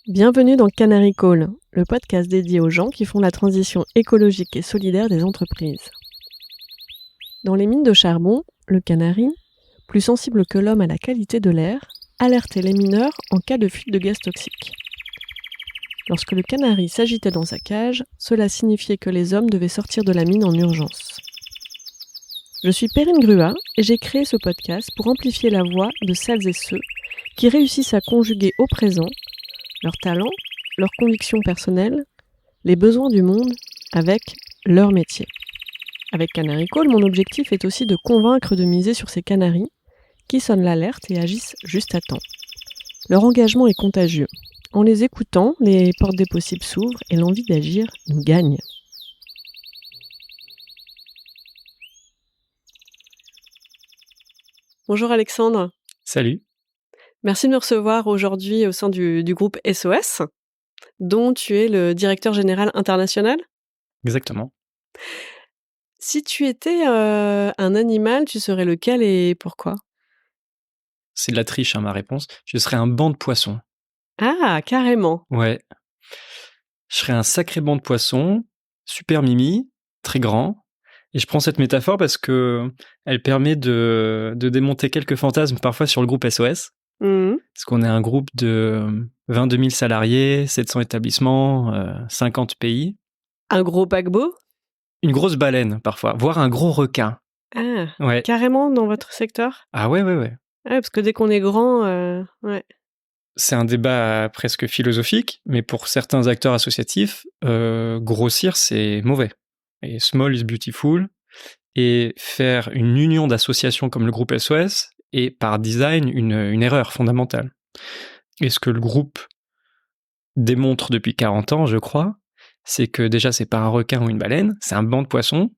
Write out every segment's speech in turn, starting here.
Bienvenue dans Canary Call, le podcast dédié aux gens qui font la transition écologique et solidaire des entreprises. Dans les mines de charbon, le canari, plus sensible que l'homme à la qualité de l'air, alertait les mineurs en cas de fuite de gaz toxiques. Lorsque le canari s'agitait dans sa cage, cela signifiait que les hommes devaient sortir de la mine en urgence. Je suis Perrine Grua et j'ai créé ce podcast pour amplifier la voix de celles et ceux qui réussissent à conjuguer au présent leurs talents, leurs convictions personnelles, les besoins du monde avec leur métier. Avec Canary Call, mon objectif est aussi de convaincre de miser sur ces canaris qui sonnent l'alerte et agissent juste à temps. Leur engagement est contagieux. En les écoutant, les portes des possibles s'ouvrent et l'envie d'agir nous gagne. Bonjour Alexandre. Salut. Merci de me recevoir aujourd'hui au sein du groupe SOS, dont tu es le directeur général international. Exactement. Si tu étais un animal, tu serais lequel et pourquoi ? C'est de la triche, ma réponse. Je serais un banc de poissons. Ah, carrément. Ouais. Je serais un sacré banc de poissons, super mimi, très grand. Et je prends cette métaphore parce que elle permet de démonter quelques fantasmes parfois sur le groupe SOS. Parce qu'on est un groupe de 22 000 salariés, 700 établissements, 50 pays. Un gros paquebot ? Une grosse baleine parfois, voire un gros requin. Ah, Ouais. carrément dans votre secteur ? Ah ouais. Ouais, parce que dès qu'on est grand, ouais. C'est un débat presque philosophique, mais pour certains acteurs associatifs, grossir, c'est mauvais. Et small is beautiful. Et faire une union d'associations comme le groupe SOS est par design une erreur fondamentale. Et ce que le groupe démontre depuis 40 ans, je crois, c'est que déjà, c'est pas un requin ou une baleine, c'est un banc de poissons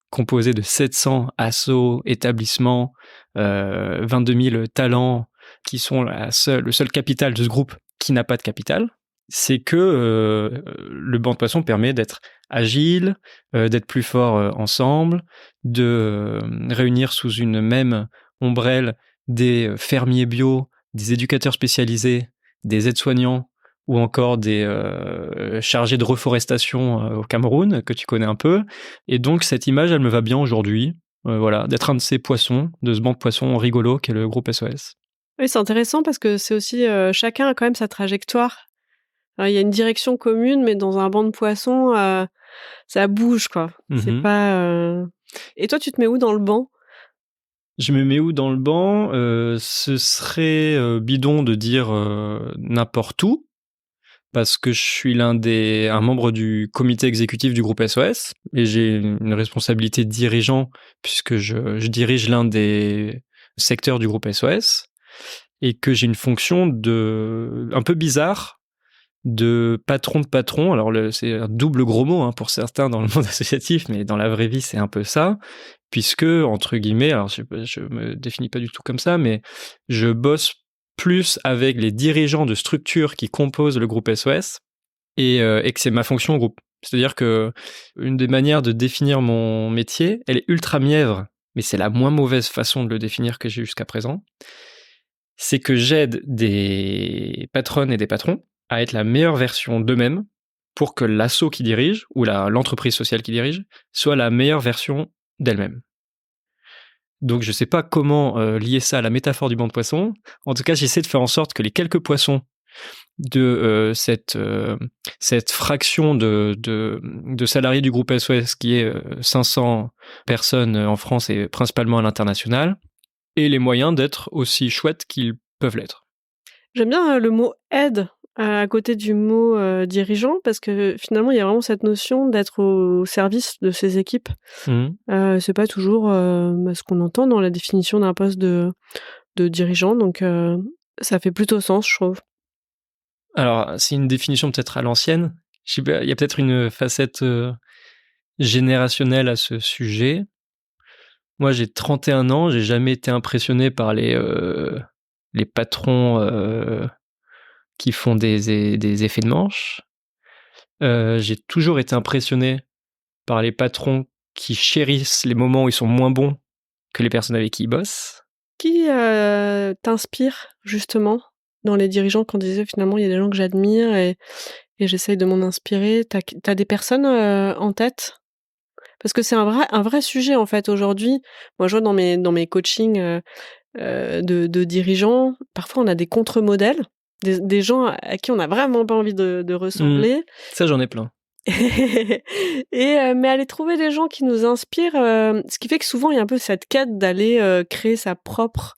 composé de 700 assos, établissements, 22 000 talents qui sont le seul capital de ce groupe qui n'a pas de capital. C'est que le banc de poissons permet d'être agile, d'être plus fort ensemble, de réunir sous une même ombrelle des fermiers bio, des éducateurs spécialisés, des aides-soignants ou encore des chargés de reforestation au Cameroun, que tu connais un peu. Et donc, cette image, elle me va bien aujourd'hui, voilà, d'être un de ces poissons, de ce banc de poissons rigolo qu'est le groupe SOS. Oui, c'est intéressant parce que c'est aussi, chacun a quand même sa trajectoire. Il y a une direction commune, mais dans un banc de poissons, ça bouge, quoi. C'est pas... Et toi, tu te mets où dans le banc ? Je me mets où dans le banc ? Ce serait bidon de dire n'importe où, parce que je suis un membre du comité exécutif du groupe SOS, et j'ai une responsabilité de dirigeant, puisque je dirige l'un des secteurs du groupe SOS, et que j'ai une fonction un peu bizarre, de patron. Alors c'est un double gros mot pour certains dans le monde associatif, mais dans la vraie vie c'est un peu ça, puisque entre guillemets, alors je me définis pas du tout comme ça, mais je bosse plus avec les dirigeants de structures qui composent le groupe SOS et que c'est ma fonction au groupe. C'est-à-dire que une des manières de définir mon métier, elle est ultra mièvre, mais c'est la moins mauvaise façon de le définir que j'ai jusqu'à présent. C'est que j'aide des patronnes et des patrons à être la meilleure version d'eux-mêmes pour que l'asso qui dirige, ou l'entreprise sociale qui dirige, soit la meilleure version d'elle-même. Donc je ne sais pas comment lier ça à la métaphore du banc de poissons. En tout cas, j'essaie de faire en sorte que les quelques poissons de cette fraction de salariés du groupe SOS, qui est 500 personnes en France et principalement à l'international, aient les moyens d'être aussi chouettes qu'ils peuvent l'être. J'aime bien le mot « aide » à côté du mot « dirigeant » parce que finalement, il y a vraiment cette notion d'être au service de ses équipes. C'est pas toujours ce qu'on entend dans la définition d'un poste de dirigeant, donc ça fait plutôt sens, je trouve. Alors, c'est une définition peut-être à l'ancienne. Je sais pas, il y a peut-être une facette générationnelle à ce sujet. Moi, j'ai 31 ans, j'ai jamais été impressionné par les patrons qui font des effets de manche. J'ai toujours été impressionné par les patrons qui chérissent les moments où ils sont moins bons que les personnes avec qui ils bossent. Qui t'inspire, justement, dans les dirigeants qu'on disait finalement il y a des gens que j'admire et j'essaye de m'en inspirer. T'as des personnes en tête? Parce que c'est un vrai sujet en fait aujourd'hui. Moi je vois dans mes coachings de dirigeants, parfois on a des contre-modèles, des gens à qui on n'a vraiment pas envie de ressembler. Ça j'en ai plein. Mais aller trouver des gens qui nous inspirent, ce qui fait que souvent il y a un peu cette quête d'aller créer sa propre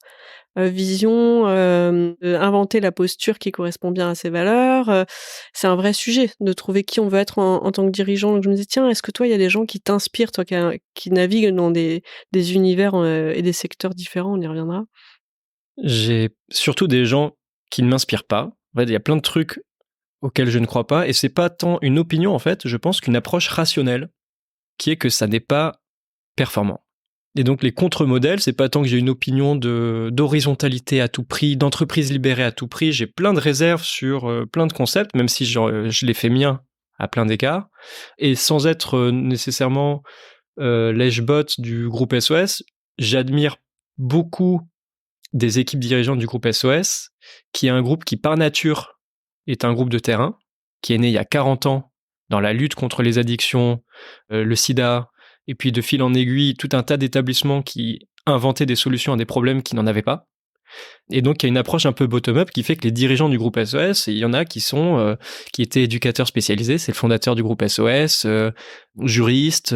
vision, inventer la posture qui correspond bien à ses valeurs. C'est un vrai sujet de trouver qui on veut être en tant que dirigeant. Donc je me dis tiens, est-ce que toi il y a des gens qui t'inspirent, toi qui naviguent dans des univers et des secteurs différents, on y reviendra. J'ai surtout des gens qui ne m'inspirent pas. En fait, il y a plein de trucs auxquels je ne crois pas, et c'est pas tant une opinion en fait, je pense qu'une approche rationnelle, qui est que ça n'est pas performant. Et donc les contre-modèles, c'est pas tant que j'ai une opinion d'horizontalité à tout prix, d'entreprise libérée à tout prix, j'ai plein de réserves sur plein de concepts, même si je les fais miens à plein d'égards, et sans être nécessairement lèche-bot du groupe SOS, j'admire beaucoup des équipes dirigeantes du groupe SOS, qui est un groupe qui par nature est un groupe de terrain, qui est né il y a 40 ans dans la lutte contre les addictions, le sida, et puis de fil en aiguille, tout un tas d'établissements qui inventaient des solutions à des problèmes qui n'en avaient pas. Et donc il y a une approche un peu bottom-up qui fait que les dirigeants du groupe SOS, il y en a qui étaient éducateurs spécialisés, c'est le fondateur du groupe SOS, juriste,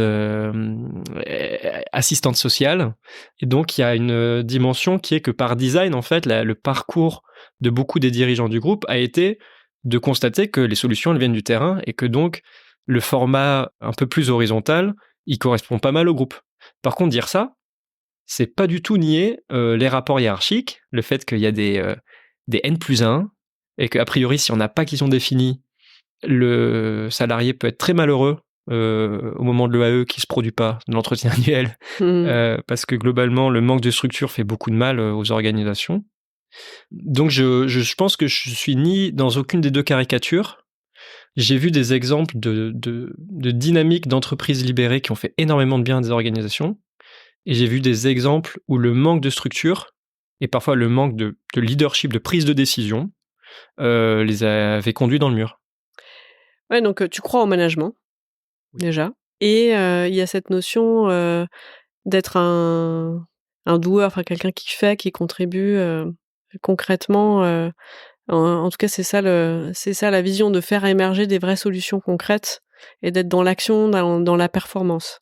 assistante sociale. Et donc il y a une dimension qui est que par design, en fait, le parcours de beaucoup des dirigeants du groupe a été de constater que les solutions elles viennent du terrain et que donc le format un peu plus horizontal, il correspond pas mal au groupe. Par contre, dire ça, c'est pas du tout nier les rapports hiérarchiques, le fait qu'il y a des N+1, et qu'a priori, si on n'a pas qui sont définis, le salarié peut être très malheureux au moment de l'EAE qui se produit pas, de l'entretien annuel, parce que globalement, le manque de structure fait beaucoup de mal aux organisations. Donc je pense que je suis ni dans aucune des deux caricatures. J'ai vu des exemples de dynamiques d'entreprises libérées qui ont fait énormément de bien à des organisations. Et j'ai vu des exemples où le manque de structure et parfois le manque de leadership, de prise de décision, les avait conduits dans le mur. Ouais, donc tu crois au management, déjà. Et il y a cette notion d'être un doueur, enfin quelqu'un qui fait, qui contribue concrètement. En tout cas, c'est ça la vision, de faire émerger des vraies solutions concrètes et d'être dans l'action, dans la performance.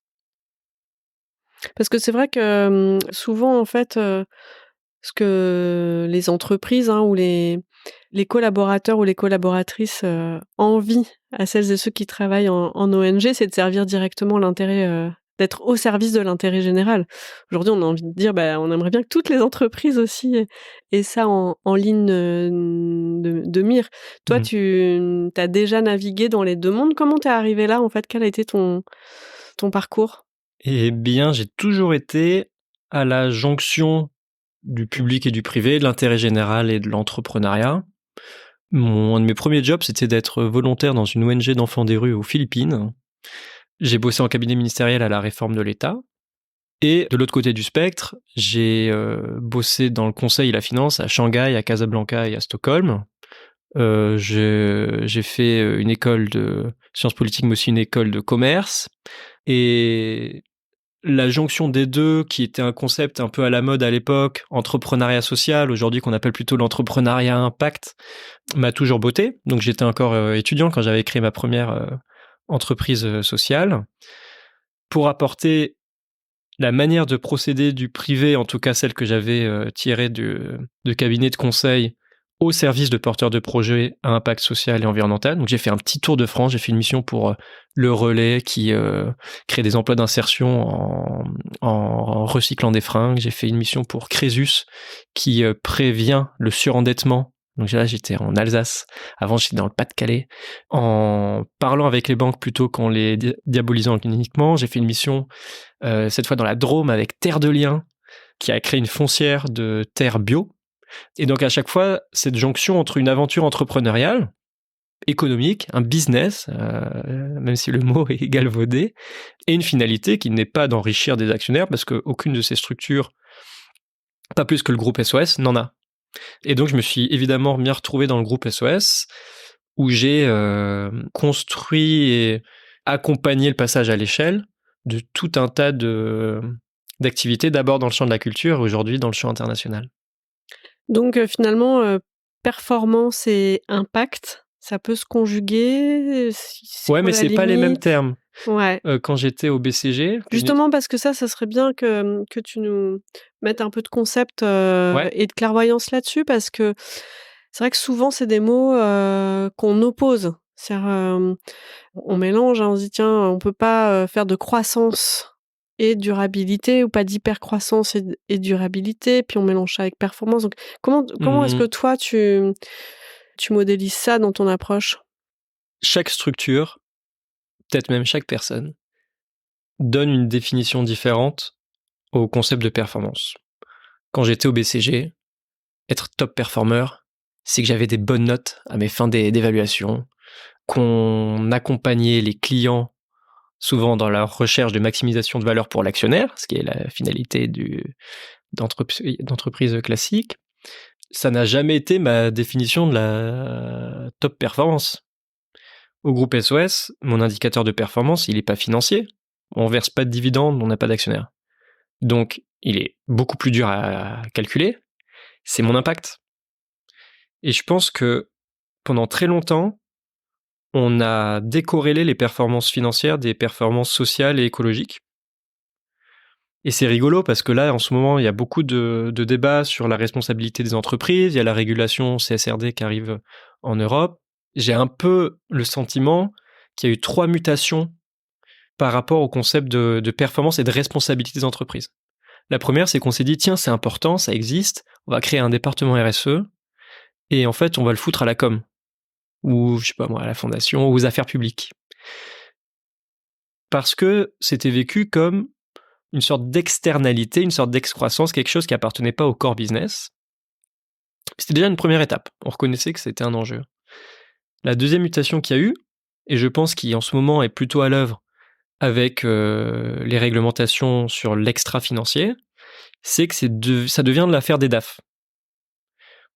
Parce que c'est vrai que souvent, en fait, ce que les entreprises ou les collaborateurs ou les collaboratrices envient à celles et ceux qui travaillent en ONG, c'est de servir directement l'intérêt, d'être au service de l'intérêt général. Aujourd'hui, on a envie de dire, on aimerait bien que toutes les entreprises aussi aient ça en ligne de mire. Toi, tu as déjà navigué dans les deux mondes. Comment t'es arrivé là, en fait? Quel a été ton parcours? Eh bien, j'ai toujours été à la jonction du public et du privé, de l'intérêt général et de l'entrepreneuriat. Un de mes premiers jobs, c'était d'être volontaire dans une ONG d'enfants des rues aux Philippines. J'ai bossé en cabinet ministériel à la réforme de l'État. Et de l'autre côté du spectre, j'ai bossé dans le conseil et la finance à Shanghai, à Casablanca et à Stockholm. J'ai fait une école de sciences politiques, mais aussi une école de commerce. Et la jonction des deux, qui était un concept un peu à la mode à l'époque, entrepreneuriat social, aujourd'hui qu'on appelle plutôt l'entrepreneuriat impact, m'a toujours botté. Donc j'étais encore étudiant quand j'avais créé ma première entreprise sociale. Pour apporter la manière de procéder du privé, en tout cas celle que j'avais tirée de cabinet de conseil, au service de porteurs de projets à impact social et environnemental. Donc j'ai fait un petit tour de France, j'ai fait une mission pour Le Relais qui crée des emplois d'insertion en recyclant des fringues. J'ai fait une mission pour Crésus qui prévient le surendettement. Donc là, j'étais en Alsace. Avant, j'étais dans le Pas-de-Calais. En parlant avec les banques plutôt qu'en les diabolisant cliniquement, j'ai fait une mission cette fois dans la Drôme avec Terre de Liens, qui a créé une foncière de terre bio. Et donc à chaque fois, cette jonction entre une aventure entrepreneuriale, économique, un business, même si le mot est galvaudé, et une finalité qui n'est pas d'enrichir des actionnaires, parce qu'aucune de ces structures, pas plus que le groupe SOS, n'en a. Et donc, je me suis évidemment bien retrouvé dans le groupe SOS, où j'ai construit et accompagné le passage à l'échelle de tout un tas d'activités, d'abord dans le champ de la culture, aujourd'hui dans le champ international. Donc finalement, performance et impact, ça peut se conjuguer? C'est Ouais, quoi mais la c'est pas les mêmes limite? termes. Ouais. Quand j'étais au BCG, Justement parce que ça serait bien que tu nous mettes un peu de concept, ouais. et de clairvoyance là-dessus parce que c'est vrai que souvent c'est des mots, qu'on oppose. C'est-à-dire, on mélange, hein, on se dit: «Tiens, on peut pas, faire de croissance et durabilité ou pas d'hypercroissance et durabilité», puis on mélange ça avec performance. Donc comment est-ce que Mmh. toi tu modélises ça dans ton approche? Chaque structure, peut-être même chaque personne, donne une définition différente au concept de performance. Quand j'étais au BCG, être top performer, c'est que j'avais des bonnes notes à mes fins d'évaluation, qu'on accompagnait les clients souvent dans leur recherche de maximisation de valeur pour l'actionnaire, ce qui est la finalité d'entreprise classique. Ça n'a jamais été ma définition de la top performance. Au groupe SOS, mon indicateur de performance, il n'est pas financier. On verse pas de dividendes, on n'a pas d'actionnaire. Donc, il est beaucoup plus dur à calculer. C'est mon impact. Et je pense que pendant très longtemps, on a décorrélé les performances financières des performances sociales et écologiques. Et c'est rigolo parce que là, en ce moment, il y a beaucoup de débats sur la responsabilité des entreprises. Il y a la régulation CSRD qui arrive en Europe. J'ai un peu le sentiment qu'il y a eu 3 mutations par rapport au concept de performance et de responsabilité des entreprises. La première, c'est qu'on s'est dit, tiens, c'est important, ça existe, on va créer un département RSE, et en fait, on va le foutre à la com, ou, je sais pas moi, à la fondation, ou aux affaires publiques. Parce que c'était vécu comme une sorte d'externalité, une sorte d'excroissance, quelque chose qui appartenait pas au core business. C'était déjà une première étape. On reconnaissait que c'était un enjeu. La deuxième mutation qu'il y a eu, et je pense qui en ce moment est plutôt à l'œuvre avec les réglementations sur l'extra-financier, c'est que ça devient de l'affaire des DAF.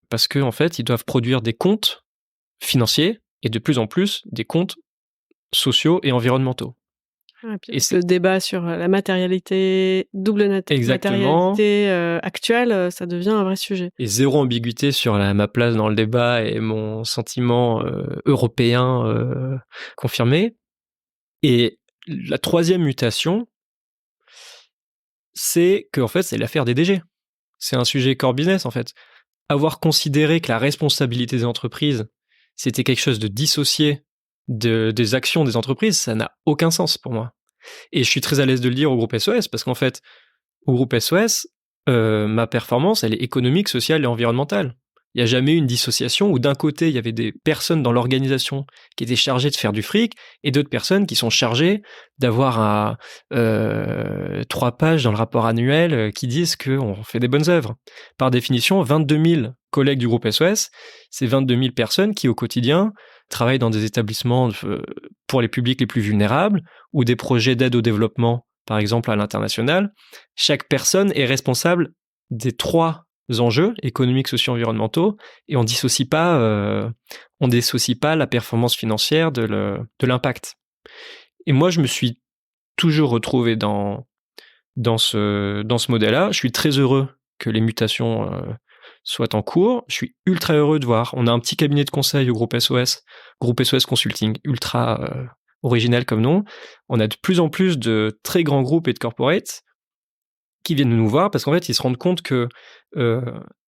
Parce qu'en fait, ils doivent produire des comptes financiers et de plus en plus des comptes sociaux et environnementaux. Ouais, puis Et avec c'est le débat sur, la matérialité, exactement. matérialité, actuelle, ça devient un vrai sujet. Et zéro ambiguïté sur ma place dans le débat et mon sentiment européen confirmé. Et la troisième mutation, c'est qu'en fait, c'est l'affaire des DG. C'est un sujet core business, en fait. Avoir considéré que la responsabilité des entreprises, c'était quelque chose de dissocié des actions des entreprises, ça n'a aucun sens pour moi. Et je suis très à l'aise de le dire au groupe SOS, parce qu'en fait, au groupe SOS, ma performance, elle est économique, sociale et environnementale. Il n'y a jamais eu une dissociation où d'un côté, il y avait des personnes dans l'organisation qui étaient chargées de faire du fric et d'autres personnes qui sont chargées d'avoir 3 pages dans le rapport annuel qui disent qu'on fait des bonnes œuvres. Par définition, 22 000 collègues du groupe SOS, c'est 22 000 personnes qui, au quotidien, travaillent dans des établissements pour les publics les plus vulnérables ou des projets d'aide au développement, par exemple à l'international. Chaque personne est responsable des 3 enjeux économiques, sociaux, environnementaux, et on dissocie pas la performance financière de l'impact. Et moi, je me suis toujours retrouvé dans ce modèle-là. Je suis très heureux que les mutations soient en cours. Je suis ultra heureux de voir. On a un petit cabinet de conseil au groupe SOS Consulting, ultra original comme nom. On a de plus en plus de très grands groupes et de corporates qui viennent nous voir parce qu'en fait, ils se rendent compte que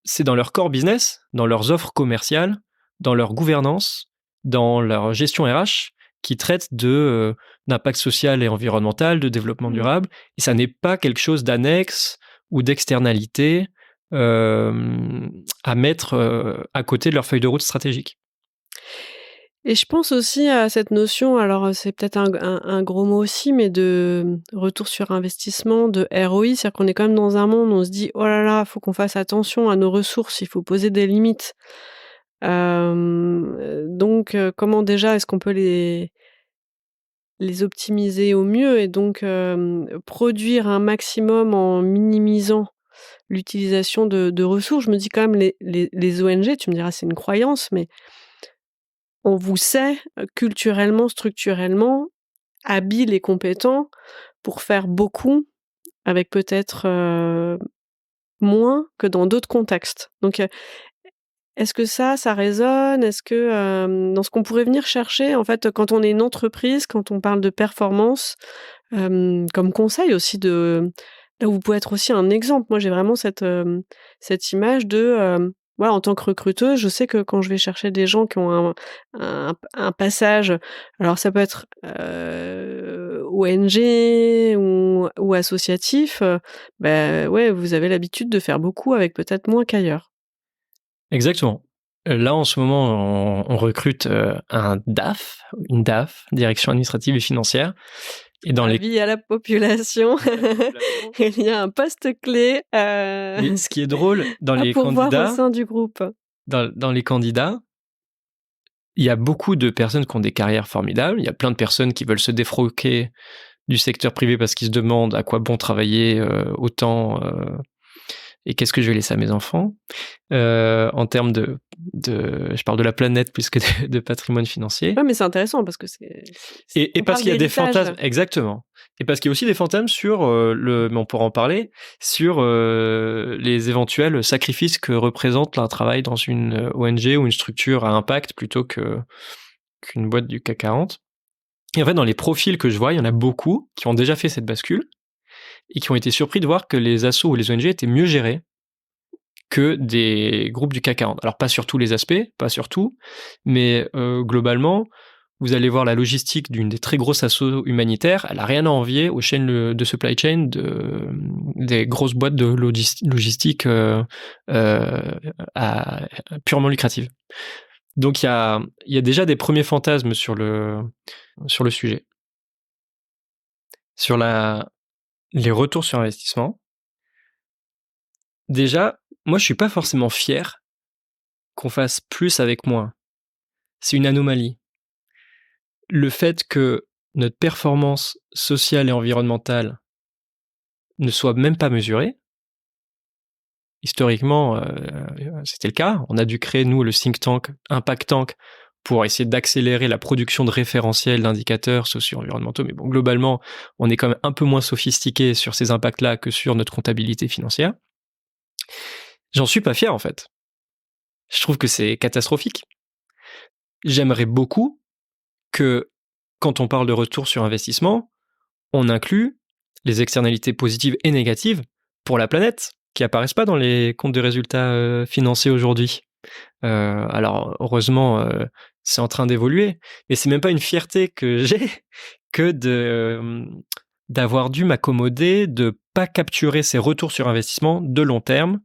c'est dans leur core business, dans leurs offres commerciales, dans leur gouvernance, dans leur gestion RH, qui traitent d'impact social et environnemental, de développement Mmh. durable. Et ça n'est pas quelque chose d'annexe ou d'externalité à mettre à côté de leur feuille de route stratégique. Et je pense aussi à cette notion, alors, c'est peut-être un gros mot aussi, mais de retour sur investissement, de ROI. C'est-à-dire qu'on est quand même dans un monde où on se dit: «Oh là là, faut qu'on fasse attention à nos ressources, il faut poser des limites». Donc, comment déjà est-ce qu'on peut les optimiser au mieux et donc, produire un maximum en minimisant, l'utilisation de ressources. Je me dis quand même les ONG, tu me diras c'est une croyance, mais on vous sait, culturellement, structurellement, habiles et compétents pour faire beaucoup avec peut-être, moins que dans d'autres contextes. Donc, est-ce que ça résonne? Est-ce que, dans ce qu'on pourrait venir chercher, en fait, quand on est une entreprise, quand on parle de performance, comme conseil aussi là où vous pouvez être aussi un exemple. Moi, j'ai vraiment cette image de, voilà, en tant que recruteuse, je sais que quand je vais chercher des gens qui ont un passage, alors ça peut être, ONG ou associatif, ouais, vous avez l'habitude de faire beaucoup avec peut-être moins qu'ailleurs. Exactement. Là, en ce moment, on recrute un DAF, une DAF, Direction administrative et financière. Et dans les... Avis à la population, il y a un poste clé Mais ce qui est drôle, dans à les pourvoir au candidats, sein du groupe. dans les candidats, il y a beaucoup de personnes qui ont des carrières formidables. Il y a plein de personnes qui veulent se défroquer du secteur privé parce qu'ils se demandent à quoi bon travailler autant et qu'est-ce que je vais laisser à mes enfants. En termes je parle de la planète plus que de patrimoine financier. Ouais, mais c'est intéressant parce que Et on parce parle qu'il y a des d'héritage. fantasmes, exactement. Et parce qu'il y a aussi des fantasmes sur mais on pourra en parler, sur les éventuels sacrifices que représente un travail dans une ONG ou une structure à impact plutôt qu'une boîte du CAC 40. Et en fait, dans les profils que je vois, il y en a beaucoup qui ont déjà fait cette bascule et qui ont été surpris de voir que les assos ou les ONG étaient mieux gérés que des groupes du CAC 40. Alors pas sur tous les aspects, pas sur tout, mais globalement, vous allez voir la logistique d'une des très grosses assos humanitaires, elle a rien à envier aux chaînes de supply chain des grosses boîtes de logistique purement lucratives. Donc il y a déjà des premiers fantasmes sur le sujet. Sur les retours sur investissement, déjà, moi je suis pas forcément fier qu'on fasse plus avec moins. C'est une anomalie. Le fait que notre performance sociale et environnementale ne soit même pas mesurée, historiquement, c'était le cas. On a dû créer, nous, le think tank, Impact Tank, pour essayer d'accélérer la production de référentiels, d'indicateurs socio-environnementaux. Mais bon, globalement, on est quand même un peu moins sophistiqué sur ces impacts-là que sur notre comptabilité financière. J'en suis pas fier, en fait. Je trouve que c'est catastrophique. J'aimerais beaucoup que, quand on parle de retour sur investissement, on inclut les externalités positives et négatives pour la planète, qui apparaissent pas dans les comptes de résultats financiers aujourd'hui. Alors, heureusement, c'est en train d'évoluer, mais c'est même pas une fierté que j'ai que d'avoir dû m'accommoder de pas capturer ces retours sur investissement de long terme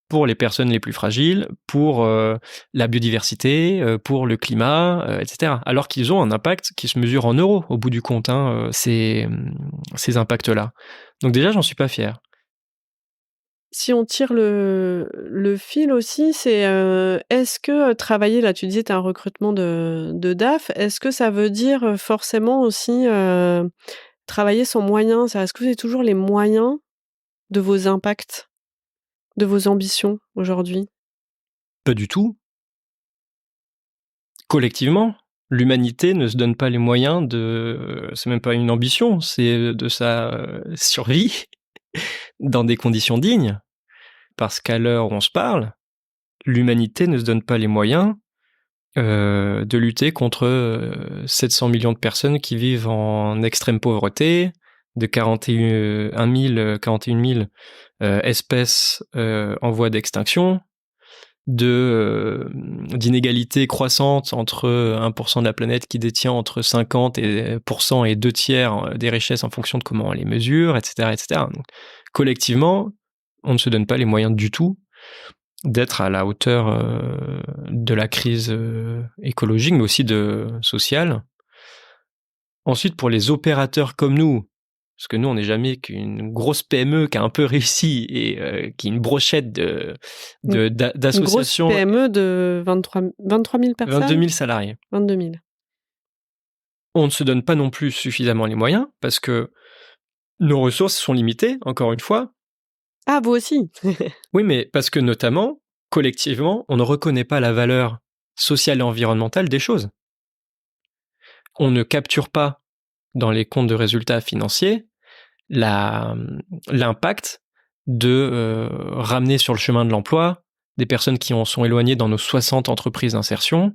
pour les personnes les plus fragiles, pour la biodiversité, pour le climat, etc. Alors qu'ils ont un impact qui se mesure en euros au bout du compte, ces impacts-là. Donc déjà, j'en suis pas fier. Si on tire le fil aussi, c'est, est-ce que, travailler là, tu disais tu as un recrutement de DAF, est-ce que ça veut dire, forcément aussi, travailler sans moyens? C'est-à-dire, est-ce que vous avez toujours les moyens de vos impacts, de vos ambitions aujourd'hui? Pas du tout. Collectivement, l'humanité ne se donne pas les moyens c'est même pas une ambition, c'est de sa survie dans des conditions dignes. Parce qu'à l'heure où on se parle, l'humanité ne se donne pas les moyens de lutter contre 700 millions de personnes qui vivent en extrême pauvreté, de 41 000 espèces en voie d'extinction, d'inégalités croissantes entre 1% de la planète qui détient entre 50% et 2/3 des richesses en fonction de comment on les mesure, etc., etc. Donc, collectivement, on ne se donne pas les moyens du tout d'être à la hauteur de la crise écologique, mais aussi sociale. Ensuite, pour les opérateurs comme nous, parce que nous, on n'est jamais qu'une grosse PME qui a un peu réussi et qui est une brochette d'associations. Une grosse PME de 23 000 personnes? 22 000 salariés. 22 000. On ne se donne pas non plus suffisamment les moyens parce que nos ressources sont limitées, encore une fois. Ah, vous aussi? Oui, mais parce que notamment, collectivement, on ne reconnaît pas la valeur sociale et environnementale des choses. On ne capture pas dans les comptes de résultats financiers l'impact de ramener sur le chemin de l'emploi des personnes qui en sont éloignées dans nos 60 entreprises d'insertion.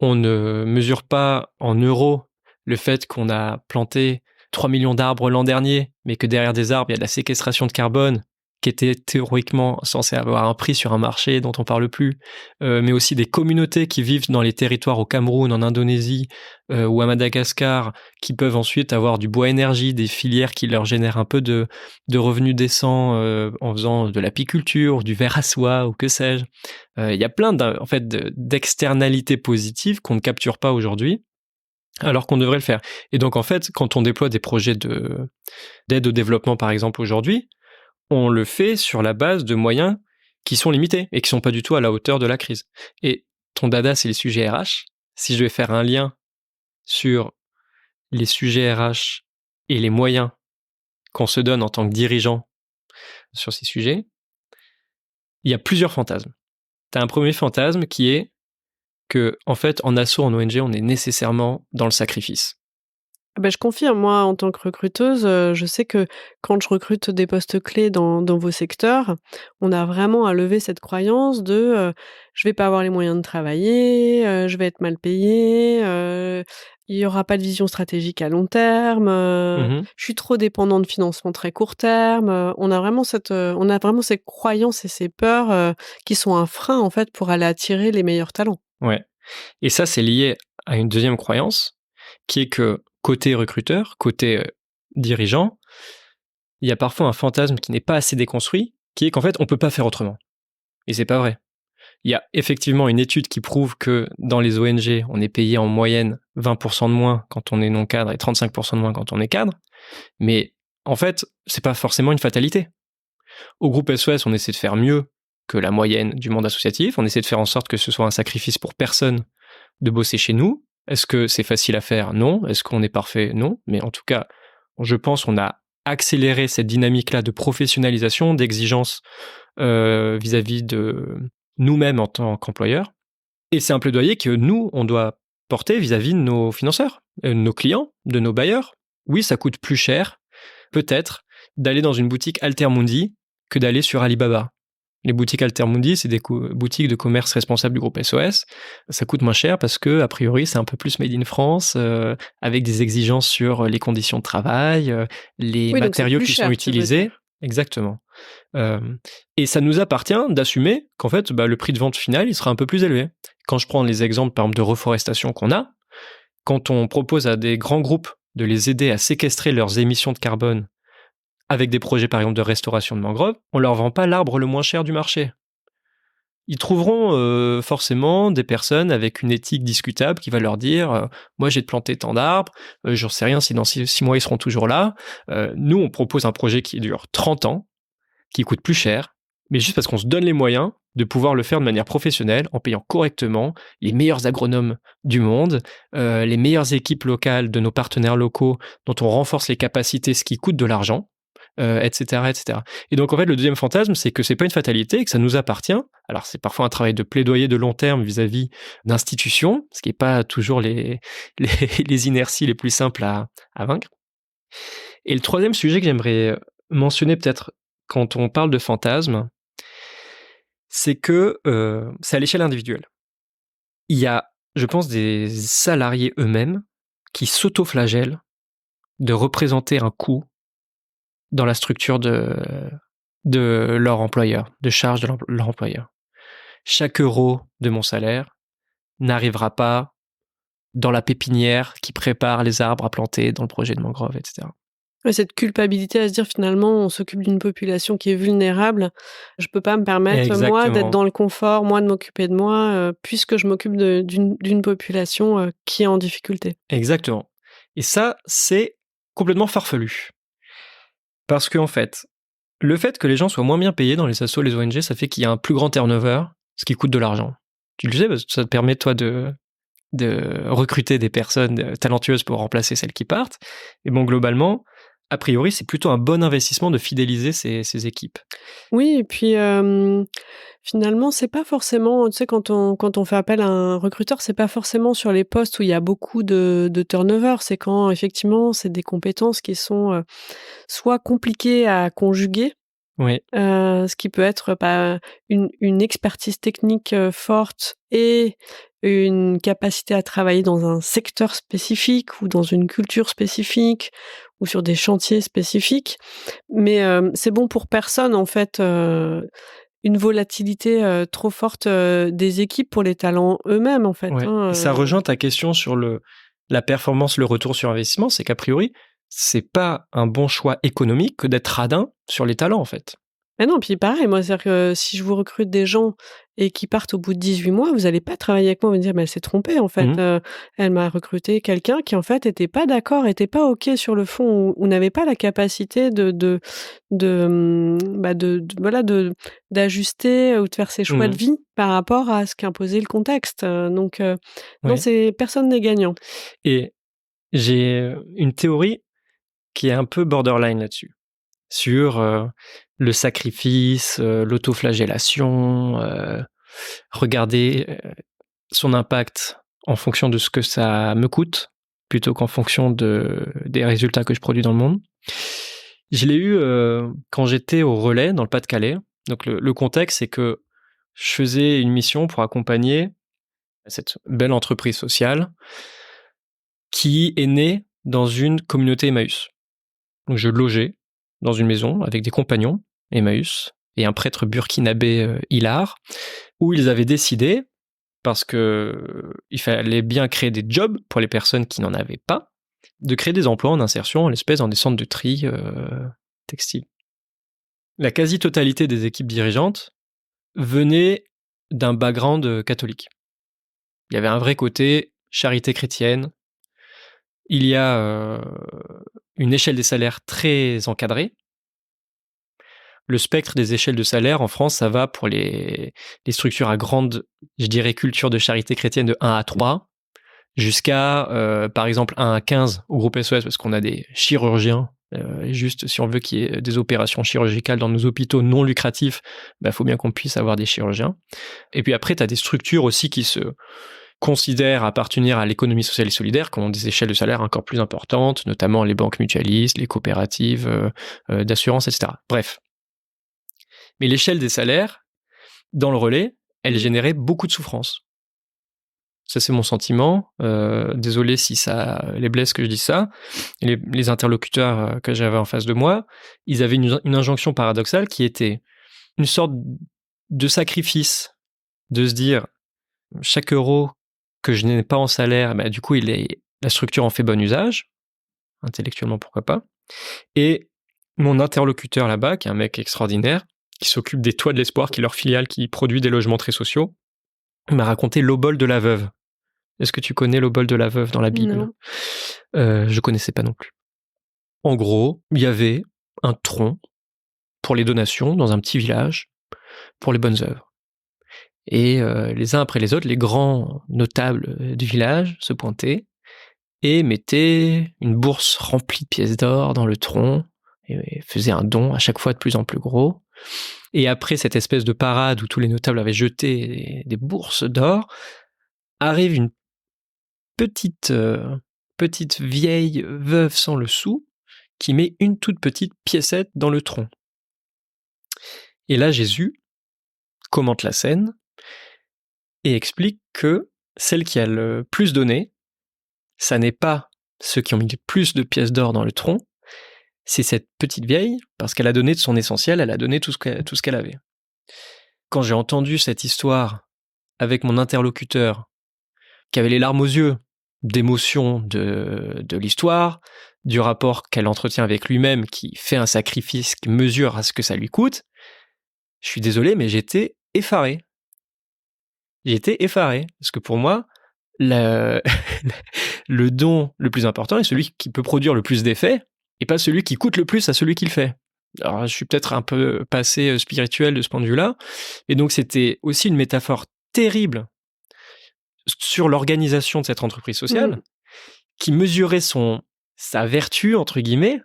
On ne mesure pas en euros le fait qu'on a planté 3 millions d'arbres l'an dernier, mais que derrière des arbres, il y a de la séquestration de carbone qui était théoriquement censée avoir un prix sur un marché dont on parle plus, mais aussi des communautés qui vivent dans les territoires au Cameroun, en Indonésie ou à Madagascar, qui peuvent ensuite avoir du bois énergie, des filières qui leur génèrent un peu de revenus décents en faisant de l'apiculture, du verre à soie ou que sais-je. Il y a plein d'externalités positives qu'on ne capture pas aujourd'hui, alors qu'on devrait le faire. Et donc en fait, quand on déploie des projets d'aide au développement par exemple aujourd'hui, on le fait sur la base de moyens qui sont limités et qui sont pas du tout à la hauteur de la crise. Et ton dada, c'est les sujets RH. Si je vais faire un lien sur les sujets RH et les moyens qu'on se donne en tant que dirigeant sur ces sujets, il y a plusieurs fantasmes. Tu as un premier fantasme qui est que, en fait, en asso, en ONG, on est nécessairement dans le sacrifice. Bah, je confirme, moi, en tant que recruteuse, je sais que quand je recrute des postes clés dans vos secteurs, on a vraiment à lever cette croyance de, je vais pas avoir les moyens de travailler, je vais être mal payée, il y aura pas de vision stratégique à long terme, Mhm. je suis trop dépendant de financement très court terme, on a vraiment ces croyances et ces peurs, qui sont un frein, en fait, pour aller attirer les meilleurs talents. Ouais. Et ça, c'est lié à une deuxième croyance, qui est que côté recruteur, côté dirigeant, il y a parfois un fantasme qui n'est pas assez déconstruit, qui est qu'en fait, on peut pas faire autrement. Et c'est pas vrai. Il y a effectivement une étude qui prouve que dans les ONG, on est payé en moyenne 20% de moins quand on est non cadre et 35% de moins quand on est cadre. Mais en fait, c'est pas forcément une fatalité. Au groupe SOS, on essaie de faire mieux que la moyenne du monde associatif. On essaie de faire en sorte que ce soit un sacrifice pour personne de bosser chez nous. Est-ce que c'est facile à faire? Non. Est-ce qu'on est parfait? Non. Mais en tout cas, je pense qu'on a accéléré cette dynamique-là de professionnalisation, d'exigence vis-à-vis de nous-mêmes en tant qu'employeurs. Et c'est un plaidoyer que nous, on doit porter vis-à-vis de nos financeurs, de nos clients, de nos bailleurs. Oui, ça coûte plus cher, peut-être, d'aller dans une boutique Altermundi que d'aller sur Alibaba. Les boutiques Altermundi, c'est des boutiques de commerce responsables du groupe SOS. Ça coûte moins cher parce que, a priori, c'est un peu plus made in France, avec des exigences sur les conditions de travail, les Oui, donc c'est matériaux plus qui sont cher, tu veux utilisés. dire? Exactement. Et ça nous appartient d'assumer qu'en fait, le prix de vente final, il sera un peu plus élevé. Quand je prends les exemples, par exemple, de reforestation qu'on a, quand on propose à des grands groupes de les aider à séquestrer leurs émissions de carbone avec des projets, par exemple, de restauration de mangroves, on leur vend pas l'arbre le moins cher du marché. Ils trouveront forcément des personnes avec une éthique discutable qui va leur dire moi j'ai planté tant d'arbres, j'en sais rien si dans 6 mois ils seront toujours là. Nous on propose un projet qui dure 30 ans, qui coûte plus cher, mais juste parce qu'on se donne les moyens de pouvoir le faire de manière professionnelle, en payant correctement les meilleurs agronomes du monde, les meilleures équipes locales de nos partenaires locaux dont on renforce les capacités, ce qui coûte de l'argent, etc., etc. Et donc en fait le deuxième fantasme, c'est que c'est pas une fatalité et que ça nous appartient. Alors c'est parfois un travail de plaidoyer de long terme vis-à-vis d'institutions, ce qui n'est pas toujours les inerties les plus simples à vaincre. Et le troisième sujet que j'aimerais mentionner peut-être quand on parle de fantasme, c'est que c'est à l'échelle individuelle. Il y a, je pense, des salariés eux-mêmes qui s'auto-flagellent de représenter un coût dans la structure de leur employeur, de charge de leur employeur. Chaque euro de mon salaire n'arrivera pas dans la pépinière qui prépare les arbres à planter dans le projet de mangrove, etc. Ouais, cette culpabilité à se dire finalement on s'occupe d'une population qui est vulnérable, je peux pas me permettre moi d'être Exactement. dans le confort, moi de m'occuper de moi, puisque je m'occupe d'une population, qui est en difficulté. Exactement. Et ça, c'est complètement farfelu. Parce qu'en fait, le fait que les gens soient moins bien payés dans les assos, les ONG, ça fait qu'il y a un plus grand turnover, ce qui coûte de l'argent. Tu le sais, parce que ça te permet, toi, de recruter des personnes talentueuses pour remplacer celles qui partent. Et bon, globalement, a priori, c'est plutôt un bon investissement de fidéliser ces équipes. Oui et puis, finalement, c'est pas forcément tu sais, quand on fait appel à un recruteur, c'est pas forcément sur les postes où il y a beaucoup de turnover. C'est quand effectivement, c'est des compétences qui sont, soit compliquées à conjuguer, Oui, ce qui peut être, une expertise technique, forte et une capacité à travailler dans un secteur spécifique ou dans une culture spécifique ou sur des chantiers spécifiques. Mais, c'est bon pour personne en fait, une volatilité, trop forte, des équipes pour les talents eux-mêmes en fait, ouais. hein, Et ça rejoint ta question sur la performance, le retour sur investissement, c'est qu'a priori, c'est pas un bon choix économique que d'être radin sur les talents, en fait. Mais non, puis pareil, moi, c'est-à-dire que si je vous recrute des gens et qui partent au bout de 18 mois, vous allez pas travailler avec moi, vous me dire: «Mais elle s'est trompée en fait, Mmh. elle m'a recruté quelqu'un qui en fait était pas d'accord, était pas OK sur le fond ou n'avait pas la capacité voilà d'ajuster ou de faire ses choix de Mmh. vie par rapport à ce qu'imposait le contexte», non, Ouais. c'est personne n'est gagnant. Et j'ai, une théorie qui est un peu borderline là-dessus. Sur, le sacrifice, l'autoflagellation, regarder, son impact en fonction de ce que ça me coûte, plutôt qu'en fonction des résultats que je produis dans le monde. Je l'ai eu, quand j'étais au Relais, dans le Pas-de-Calais. Donc le contexte, c'est que je faisais une mission pour accompagner cette belle entreprise sociale qui est née dans une communauté Emmaüs. Donc je logeais dans une maison avec des compagnons Emmaüs et un prêtre burkinabé, hilar, où ils avaient décidé, parce que il fallait bien créer des jobs pour les personnes qui n'en avaient pas, de créer des emplois en insertion, en l'espèce dans des centres de tri textile. La quasi-totalité des équipes dirigeantes venaient d'un background catholique. Il y avait un vrai côté charité chrétienne. Il y a une échelle des salaires très encadrée. Le spectre des échelles de salaire en France, ça va pour les structures à grande, je dirais, culture de charité chrétienne de 1 à 3, jusqu'à, par exemple, 1 à 15 au groupe SOS, parce qu'on a des chirurgiens. Juste, si on veut qu'il y ait des opérations chirurgicales dans nos hôpitaux non lucratifs, il faut bien qu'on puisse avoir des chirurgiens. Et puis après, tu as des structures aussi qui se considèrent appartenir à l'économie sociale et solidaire, qui ont des échelles de salaire encore plus importantes, notamment les banques mutualistes, les coopératives d'assurance, etc. Bref. Mais l'échelle des salaires, dans le Relais, elle générait beaucoup de souffrance. Ça, c'est mon sentiment. Désolé si ça les blesse que je dis ça. Les interlocuteurs que j'avais en face de moi, ils avaient une injonction paradoxale qui était une sorte de sacrifice, de se dire, chaque euro que je n'ai pas en salaire, du coup, la structure en fait bon usage, intellectuellement, pourquoi pas. Et mon interlocuteur là-bas, qui est un mec extraordinaire, qui s'occupe des Toits de l'Espoir, qui est leur filiale qui produit des logements très sociaux, m'a raconté l'obol de la veuve. Est-ce que tu connais l'obol de la veuve dans la Bible? Non. Je connaissais pas non plus. En gros, il y avait un tronc pour les donations dans un petit village pour les bonnes œuvres. Et les uns après les autres, les grands notables du village se pointaient et mettaient une bourse remplie de pièces d'or dans le tronc et faisaient un don à chaque fois de plus en plus gros. Et après cette espèce de parade où tous les notables avaient jeté des bourses d'or, arrive une petite vieille veuve sans le sou qui met une toute petite piécette dans le tronc. Et là, Jésus commente la scène et explique que celle qui a le plus donné, ça n'est pas ceux qui ont mis le plus de pièces d'or dans le tronc, c'est cette petite vieille, parce qu'elle a donné de son essentiel, elle a donné tout ce qu'elle avait. Quand j'ai entendu cette histoire avec mon interlocuteur, qui avait les larmes aux yeux d'émotion de l'histoire, du rapport qu'elle entretient avec lui-même, qui fait un sacrifice, qui mesure à ce que ça lui coûte, je suis désolé, mais j'étais effaré. J'étais effaré, parce que pour moi, le don le plus important est celui qui peut produire le plus d'effets, et pas celui qui coûte le plus à celui qui le fait. Alors, je suis peut-être un peu passé spirituel de ce point de vue-là, et donc c'était aussi une métaphore terrible sur l'organisation de cette entreprise sociale, qui mesurait sa vertu, entre guillemets,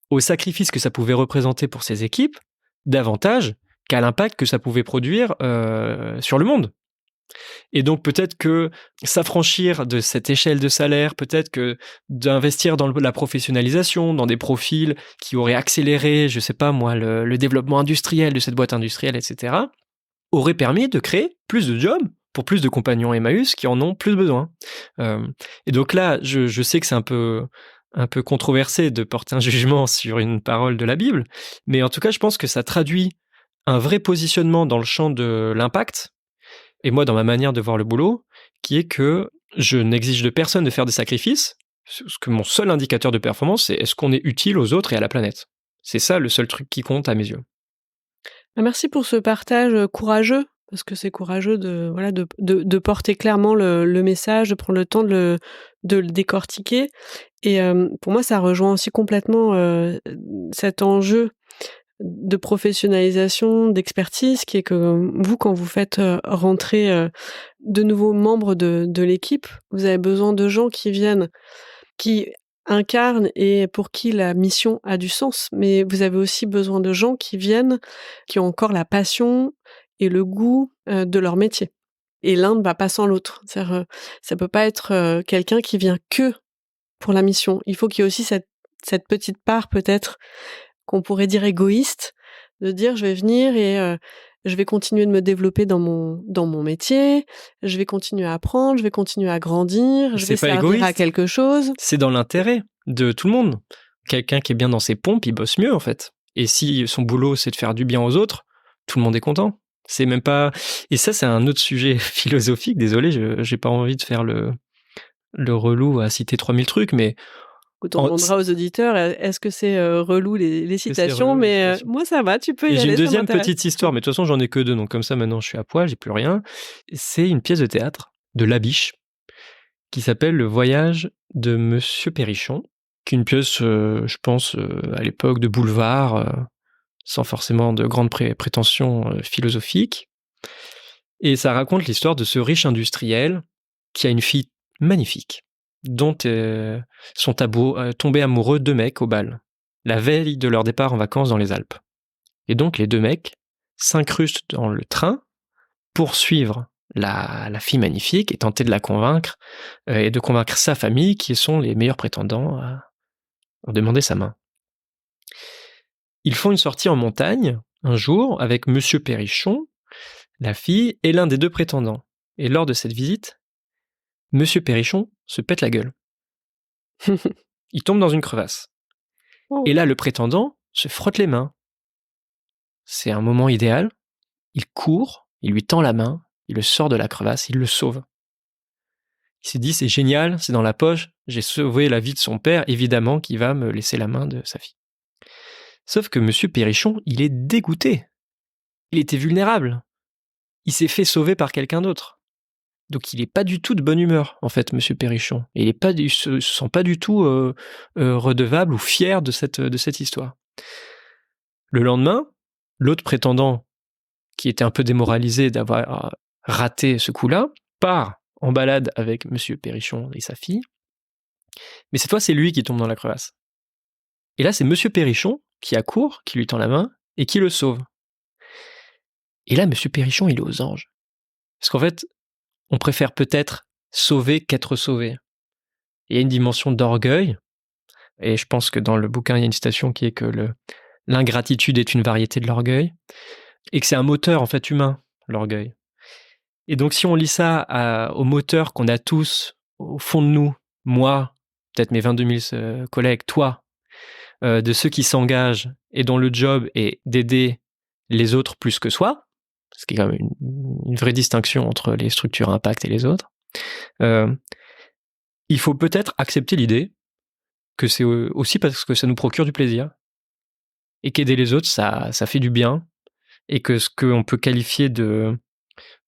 au sacrifice que ça pouvait représenter pour ses équipes, davantage qu'à l'impact que ça pouvait produire sur le monde. Et donc peut-être que s'affranchir de cette échelle de salaire, peut-être que d'investir dans la professionnalisation, dans des profils qui auraient accéléré, je sais pas moi, le développement industriel de cette boîte industrielle, etc., aurait permis de créer plus de jobs pour plus de compagnons Emmaüs qui en ont plus besoin. Et donc là, je sais que c'est un peu controversé de porter un jugement sur une parole de la Bible, mais en tout cas, je pense que ça traduit un vrai positionnement dans le champ de l'impact, et moi dans ma manière de voir le boulot, qui est que je n'exige de personne de faire des sacrifices, parce que mon seul indicateur de performance, c'est est-ce qu'on est utile aux autres et à la planète. C'est ça le seul truc qui compte à mes yeux. Merci pour ce partage courageux, parce que c'est courageux de porter clairement le message, de prendre le temps de le décortiquer. Et pour moi, ça rejoint aussi complètement cet enjeu de professionnalisation, d'expertise, qui est que vous, quand vous faites rentrer de nouveaux membres de l'équipe, vous avez besoin de gens qui viennent, qui incarnent et pour qui la mission a du sens. Mais vous avez aussi besoin de gens qui viennent, qui ont encore la passion et le goût de leur métier. Et l'un ne va pas sans l'autre. C'est-à-dire, ça peut pas être quelqu'un qui vient que pour la mission. Il faut qu'il y ait aussi cette petite part peut-être qu'on pourrait dire égoïste, de dire je vais venir et je vais continuer de me développer dans mon métier, je vais continuer à apprendre, je vais continuer à grandir, je vais servir égoïste. À quelque chose. C'est dans l'intérêt de tout le monde. Quelqu'un qui est bien dans ses pompes, il bosse mieux en fait. Et si son boulot c'est de faire du bien aux autres, tout le monde est content. C'est même pas... Et ça c'est un autre sujet philosophique, désolé, j'ai pas envie de faire le relou à citer 3000 trucs, mais... On demandera aux auditeurs, est-ce que c'est relou les citations, relou, mais moi ça va, tu peux y aller. J'ai une deuxième petite histoire, mais de toute façon j'en ai que 2, donc comme ça maintenant je suis à poil, j'ai plus rien. C'est une pièce de théâtre de Labiche qui s'appelle Le Voyage de Monsieur Perrichon, qui est une pièce, je pense, à l'époque de boulevard, sans forcément de grandes prétentions philosophiques. Et ça raconte l'histoire de ce riche industriel qui a une fille magnifique, dont sont tombés amoureux 2 mecs au bal, la veille de leur départ en vacances dans les Alpes. Et donc les 2 mecs s'incrustent dans le train pour suivre la fille magnifique et tenter de la convaincre et de convaincre sa famille qui sont les meilleurs prétendants à demander sa main. Ils font une sortie en montagne un jour avec Monsieur Perrichon, la fille et l'un des 2 prétendants. Et lors de cette visite, Monsieur Perrichon se pète la gueule. Il tombe dans une crevasse. Oh. Et là, le prétendant se frotte les mains. C'est un moment idéal. Il court, il lui tend la main, il le sort de la crevasse, il le sauve. Il s'est dit, c'est génial, c'est dans la poche, j'ai sauvé la vie de son père, évidemment qu'il va me laisser la main de sa fille. Sauf que Monsieur Perrichon, il est dégoûté. Il était vulnérable. Il s'est fait sauver par quelqu'un d'autre. Donc il n'est pas du tout de bonne humeur, en fait, Monsieur Perrichon. Et il se sent pas du tout redevable ou fier de cette histoire. Le lendemain, l'autre prétendant, qui était un peu démoralisé d'avoir raté ce coup-là, part en balade avec Monsieur Perrichon et sa fille. Mais cette fois, c'est lui qui tombe dans la crevasse. Et là, c'est Monsieur Perrichon qui accourt, qui lui tend la main et qui le sauve. Et là, Monsieur Perrichon, il est aux anges. Parce qu'en fait, on préfère peut-être sauver qu'être sauvé. Il y a une dimension d'orgueil, et je pense que dans le bouquin, il y a une citation qui est que l'ingratitude est une variété de l'orgueil, et que c'est un moteur en fait humain, l'orgueil. Et donc si on lit ça au moteur qu'on a tous au fond de nous, moi, peut-être mes 22 000 collègues, toi, de ceux qui s'engagent et dont le job est d'aider les autres plus que soi, ce qui est quand même une vraie distinction entre les structures impact et les autres, il faut peut-être accepter l'idée que c'est aussi parce que ça nous procure du plaisir et qu'aider les autres, ça fait du bien, et que ce qu'on peut qualifier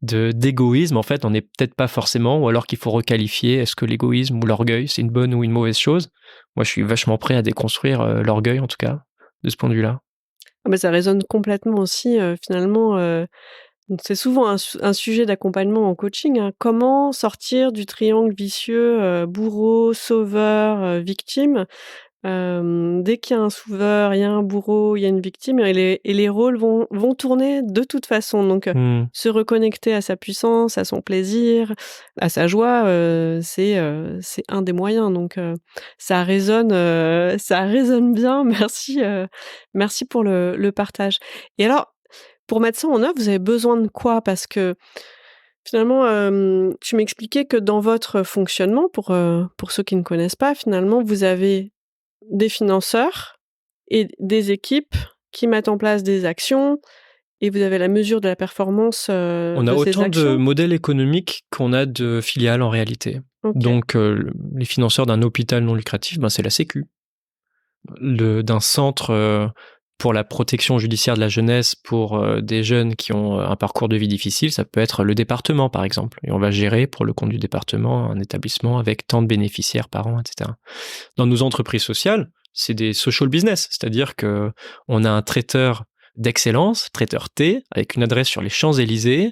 d'égoïsme, en fait, on n'est peut-être pas forcément, ou alors qu'il faut requalifier, est-ce que l'égoïsme ou l'orgueil, c'est une bonne ou une mauvaise chose? Moi, je suis vachement prêt à déconstruire l'orgueil, en tout cas, de ce point de vue-là. Ah bah, ça résonne complètement aussi, finalement. C'est souvent un sujet d'accompagnement en coaching. Hein. Comment sortir du triangle vicieux bourreau, sauveur, victime, Dès qu'il y a un sauveur, il y a un bourreau, il y a une victime et les rôles vont tourner de toute façon. Donc, se reconnecter à sa puissance, à son plaisir, à sa joie, c'est un des moyens. Donc, ça résonne bien. Merci pour le partage. Et alors, pour mettre ça en œuvre, vous avez besoin de quoi? Parce que finalement, tu m'expliquais que dans votre fonctionnement, pour ceux qui ne connaissent pas, finalement, vous avez des financeurs et des équipes qui mettent en place des actions et vous avez la mesure de la performance, On a de ces autant de actions? modèles économiques qu'on a de filiales en réalité. OK. Donc, les financeurs d'un hôpital non lucratif, c'est la Sécu. D'un centre pour la protection judiciaire de la jeunesse pour des jeunes qui ont un parcours de vie difficile, ça peut être le département, par exemple. Et on va gérer pour le compte du département un établissement avec tant de bénéficiaires par an, etc. Dans nos entreprises sociales, c'est des social business, c'est-à-dire que on a un traiteur d'excellence, traiteur T, avec une adresse sur les Champs-Élysées.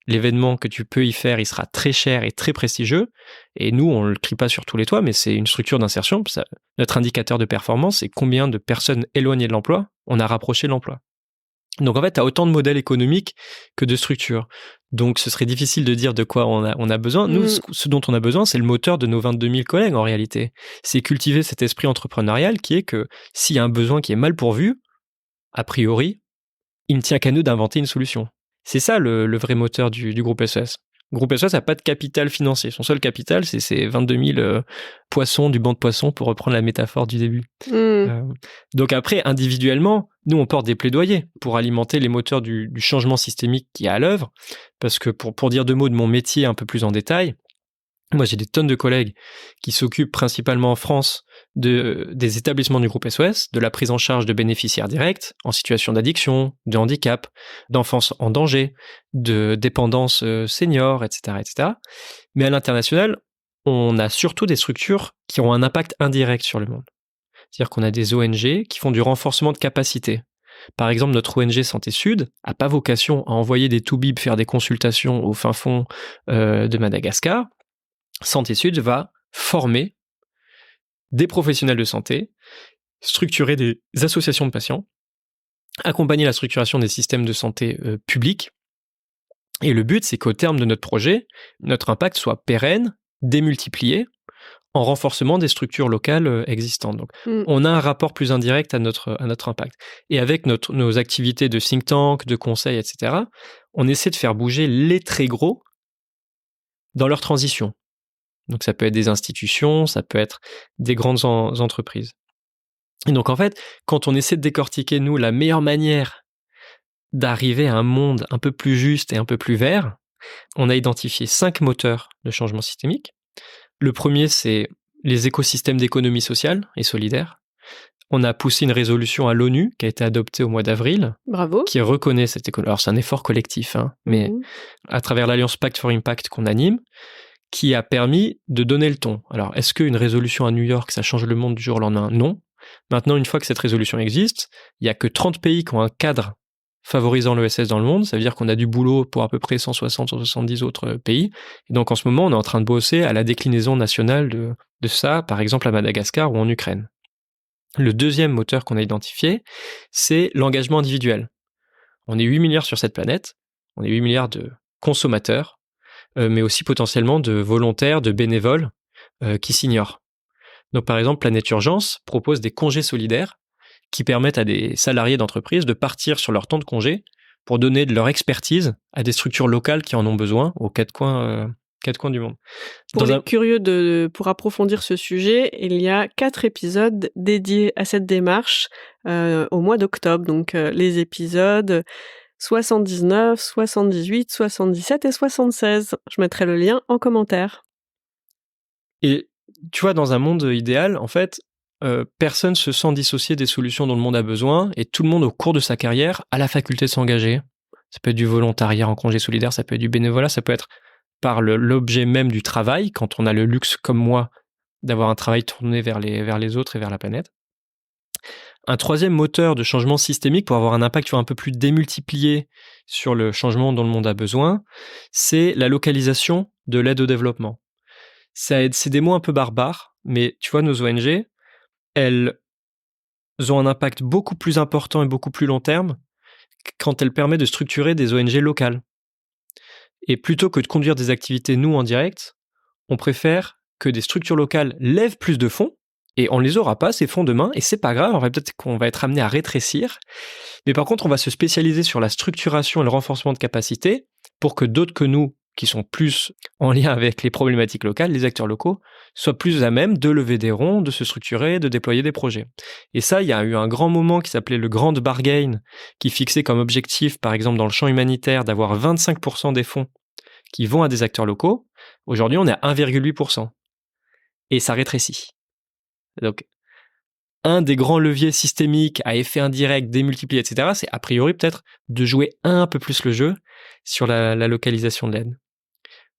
L'événement que tu peux y faire, il sera très cher et très prestigieux. Et nous, on le crie pas sur tous les toits, mais c'est une structure d'insertion. Notre indicateur de performance, c'est combien de personnes éloignées de l'emploi on a rapproché de l'emploi. Donc en fait, tu as autant de modèles économiques que de structures. Donc ce serait difficile de dire de quoi on a besoin. Nous, ce dont on a besoin, c'est le moteur de nos 22 000 collègues en réalité. C'est cultiver cet esprit entrepreneurial qui est que s'il y a un besoin qui est mal pourvu, a priori, il ne tient qu'à nous d'inventer une solution. C'est ça le vrai moteur du groupe SES. Le groupe SES n'a pas de capital financier. Son seul capital, c'est ces 22 000 poissons du banc de poissons, pour reprendre la métaphore du début. Donc après, individuellement, nous, on porte des plaidoyers pour alimenter les moteurs du changement systémique qui est à l'œuvre. Parce que pour dire deux mots de mon métier un peu plus en détail, moi, j'ai des tonnes de collègues qui s'occupent principalement en France des établissements du groupe SOS, de la prise en charge de bénéficiaires directs en situation d'addiction, de handicap, d'enfance en danger, de dépendance senior, etc., etc. Mais à l'international, on a surtout des structures qui ont un impact indirect sur le monde. C'est-à-dire qu'on a des ONG qui font du renforcement de capacité. Par exemple, notre ONG Santé Sud n'a pas vocation à envoyer des toubibs faire des consultations au fin fond de Madagascar. Santé Sud va former des professionnels de santé, structurer des associations de patients, accompagner la structuration des systèmes de santé publics. Et le but, c'est qu'au terme de notre projet, notre impact soit pérenne, démultiplié, en renforcement des structures locales existantes. Donc, on a un rapport plus indirect à notre impact. Et avec nos activités de think tank, de conseil, etc., on essaie de faire bouger les très gros dans leur transition. Donc ça peut être des institutions, ça peut être des grandes entreprises. Et donc en fait, quand on essaie de décortiquer, nous, la meilleure manière d'arriver à un monde un peu plus juste et un peu plus vert, on a identifié 5 moteurs de changement systémique. Le premier, c'est les écosystèmes d'économie sociale et solidaire. On a poussé une résolution à l'ONU qui a été adoptée au mois d'avril. Bravo. Qui reconnaît cette économie. Alors c'est un effort collectif, mais à travers l'Alliance Pact for Impact qu'on anime, qui a permis de donner le ton. Alors, est-ce qu'une résolution à New York, ça change le monde du jour au lendemain? Non. Maintenant, une fois que cette résolution existe, il n'y a que 30 pays qui ont un cadre favorisant l'ESS dans le monde. Ça veut dire qu'on a du boulot pour à peu près 160-170 autres pays. Et donc, en ce moment, on est en train de bosser à la déclinaison nationale de ça, par exemple à Madagascar ou en Ukraine. Le deuxième moteur qu'on a identifié, c'est l'engagement individuel. On est 8 milliards sur cette planète. On est 8 milliards de consommateurs, mais aussi potentiellement de volontaires, de bénévoles qui s'ignorent. Donc par exemple, Planète Urgence propose des congés solidaires qui permettent à des salariés d'entreprise de partir sur leur temps de congé pour donner de leur expertise à des structures locales qui en ont besoin aux quatre coins du monde. Pour les curieux pour approfondir ce sujet, il y a 4 épisodes dédiés à cette démarche au mois d'octobre. Donc les épisodes 79, 78, 77 et 76. Je mettrai le lien en commentaire. Et tu vois, dans un monde idéal, en fait, personne se sent dissocié des solutions dont le monde a besoin et tout le monde, au cours de sa carrière, a la faculté de s'engager. Ça peut être du volontariat en congé solidaire, ça peut être du bénévolat, ça peut être par l'objet même du travail, quand on a le luxe, comme moi, d'avoir un travail tourné vers les autres et vers la planète. Un troisième moteur de changement systémique pour avoir un impact un peu plus démultiplié sur le changement dont le monde a besoin, c'est la localisation de l'aide au développement. C'est des mots un peu barbares, mais tu vois, nos ONG, elles ont un impact beaucoup plus important et beaucoup plus long terme quand elles permettent de structurer des ONG locales. Et plutôt que de conduire des activités, nous, en direct, on préfère que des structures locales lèvent plus de fonds, et on les aura pas, ces fonds, demain, et c'est pas grave, peut-être qu'on va être amené à rétrécir, mais par contre, on va se spécialiser sur la structuration et le renforcement de capacités pour que d'autres que nous, qui sont plus en lien avec les problématiques locales, les acteurs locaux, soient plus à même de lever des ronds, de se structurer, de déployer des projets. Et ça, il y a eu un grand moment qui s'appelait le Grand Bargain, qui fixait comme objectif, par exemple dans le champ humanitaire, d'avoir 25% des fonds qui vont à des acteurs locaux. Aujourd'hui, on est à 1,8%. Et ça rétrécit. Donc, un des grands leviers systémiques à effet indirect, démultiplié, etc., c'est a priori peut-être de jouer un peu plus le jeu sur la localisation de l'aide.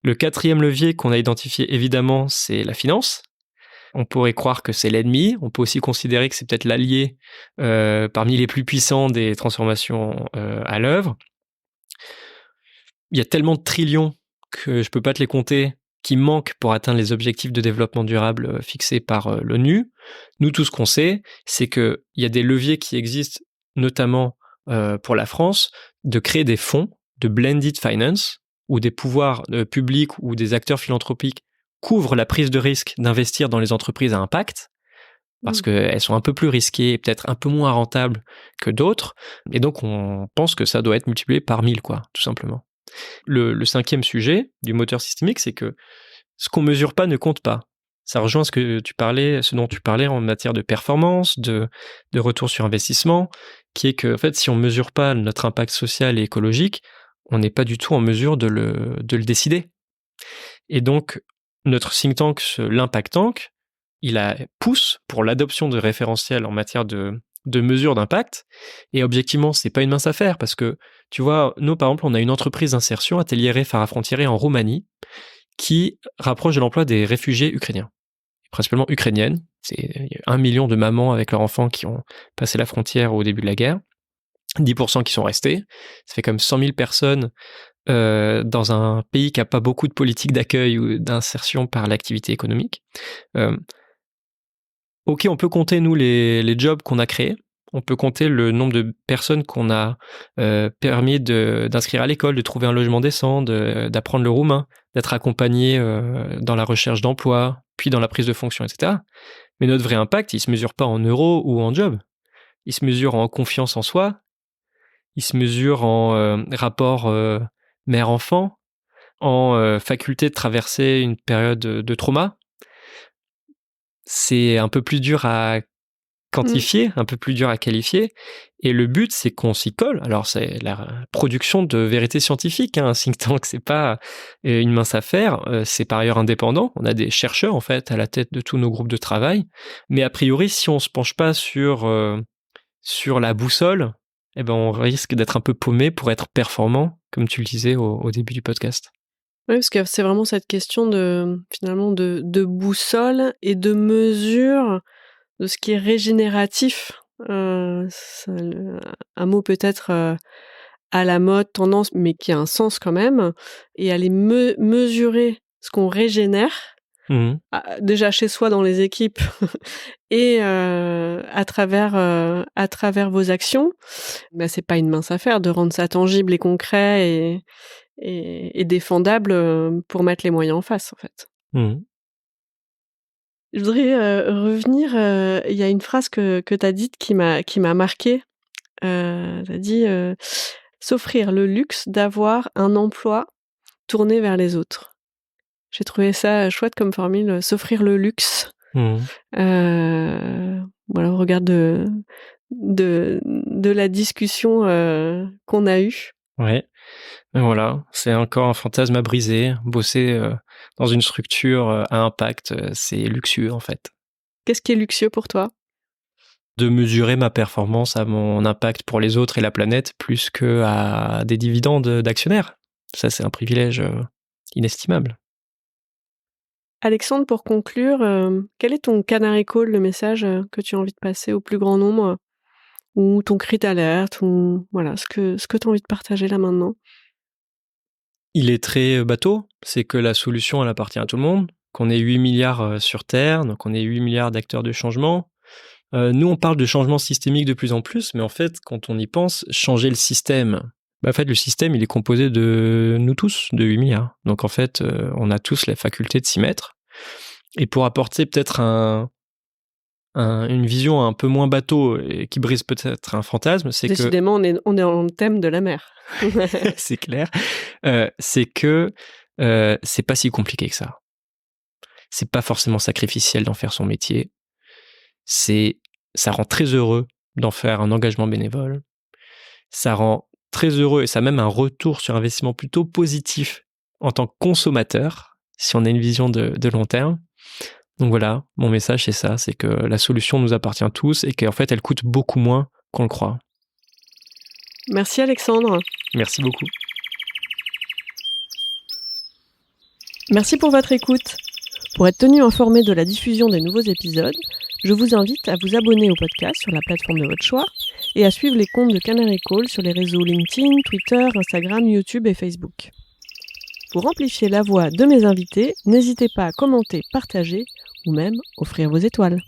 Le quatrième levier qu'on a identifié, évidemment, c'est la finance. On pourrait croire que c'est l'ennemi. On peut aussi considérer que c'est peut-être l'allié parmi les plus puissants des transformations à l'œuvre. Il y a tellement de trillions que je peux pas te les compter qui manquent pour atteindre les objectifs de développement durable fixés par l'ONU. Nous, tout ce qu'on sait, c'est qu'il y a des leviers qui existent, notamment pour la France, de créer des fonds de blended finance, où des pouvoirs publics ou des acteurs philanthropiques couvrent la prise de risque d'investir dans les entreprises à impact, parce qu'elles sont un peu plus risquées et peut-être un peu moins rentables que d'autres. Et donc, on pense que ça doit être multiplié par 1000, quoi, tout simplement. Le cinquième sujet du moteur systémique, c'est que ce qu'on mesure pas ne compte pas. Ça rejoint ce dont tu parlais en matière de performance, de retour sur investissement, qui est que, en fait, si on mesure pas notre impact social et écologique, on n'est pas du tout en mesure de le décider. Et donc, notre think tank, l'Impact Tank, pousse pour l'adoption de référentiels en matière de mesure d'impact. Et objectivement, c'est pas une mince affaire parce que, tu vois, nous, par exemple, on a une entreprise d'insertion, Atelier Fara Frontiere en Roumanie, qui rapproche de l'emploi des réfugiés ukrainiens, principalement ukrainiennes. Il y a 1 million de mamans avec leurs enfants qui ont passé la frontière au début de la guerre, 10% qui sont restés. Ça fait comme 100 000 personnes dans un pays qui n'a pas beaucoup de politique d'accueil ou d'insertion par l'activité économique. Ok, on peut compter, nous, les jobs qu'on a créés. On peut compter le nombre de personnes qu'on a permis d'inscrire à l'école, de trouver un logement décent, d'apprendre le roumain, d'être accompagné dans la recherche d'emploi, puis dans la prise de fonction, etc. Mais notre vrai impact, il se mesure pas en euros ou en job. Il se mesure en confiance en soi. Il se mesure en rapport mère-enfant, en faculté de traverser une période de trauma. C'est un peu plus dur à quantifier, un peu plus dur à qualifier. Et le but, c'est qu'on s'y colle. Alors, c'est la production de vérité scientifique. Un think tank, c'est pas une mince affaire. C'est par ailleurs indépendant. On a des chercheurs, en fait, à la tête de tous nos groupes de travail. Mais a priori, si on se penche pas sur la boussole, eh ben, on risque d'être un peu paumé pour être performant, comme tu le disais au début du podcast. Oui, parce que c'est vraiment cette question finalement de boussole et de mesure de ce qui est régénératif. Un mot peut-être à la mode, tendance, mais qui a un sens quand même, et aller mesurer ce qu'on régénère, déjà chez soi dans les équipes et à travers vos actions. Bah, c'est pas une mince affaire de rendre ça tangible et concret et défendable pour mettre les moyens en face, en fait. Je voudrais revenir, il y a une phrase que tu as dite qui m'a marquée. Tu as dit s'offrir le luxe d'avoir un emploi tourné vers les autres. J'ai trouvé ça chouette comme formule, s'offrir le luxe. Voilà, au regard de la discussion qu'on a eue. Ouais. Voilà, c'est encore un fantasme à briser. Bosser dans une structure à impact, c'est luxueux en fait. Qu'est-ce qui est luxueux pour toi ? De mesurer ma performance à mon impact pour les autres et la planète plus que à des dividendes d'actionnaires. Ça, c'est un privilège inestimable. Alexandre, pour conclure, quel est ton canary call, le message que tu as envie de passer au plus grand nombre, ou ton cri d'alerte, ou voilà, ce que tu as envie de partager là maintenant ? Il est très bateau, c'est que la solution, elle appartient à tout le monde, qu'on ait 8 milliards sur Terre, donc on est 8 milliards d'acteurs de changement, Nous, on parle de changement systémique de plus en plus, mais en fait, quand on y pense, changer le système, en fait, le système, il est composé de nous tous, de 8 milliards. Donc, en fait, on a tous la faculté de s'y mettre. Et pour apporter peut-être une vision un peu moins bateau et qui brise peut-être un fantasme, c'est Décidément, on est en thème de la mer. c'est clair. C'est que c'est pas si compliqué que ça. C'est pas forcément sacrificiel d'en faire son métier. Ça rend très heureux d'en faire un engagement bénévole. Ça rend très heureux et ça a même un retour sur investissement plutôt positif en tant que consommateur, si on a une vision de long terme. Donc voilà, mon message c'est ça, c'est que la solution nous appartient tous et qu'en fait elle coûte beaucoup moins qu'on le croit. Merci Alexandre. Merci beaucoup. Merci pour votre écoute. Pour être tenu informé de la diffusion des nouveaux épisodes, je vous invite à vous abonner au podcast sur la plateforme de votre choix et à suivre les comptes de Canary Call sur les réseaux LinkedIn, Twitter, Instagram, YouTube et Facebook. Pour amplifier la voix de mes invités, n'hésitez pas à commenter, partager ou même offrir vos étoiles.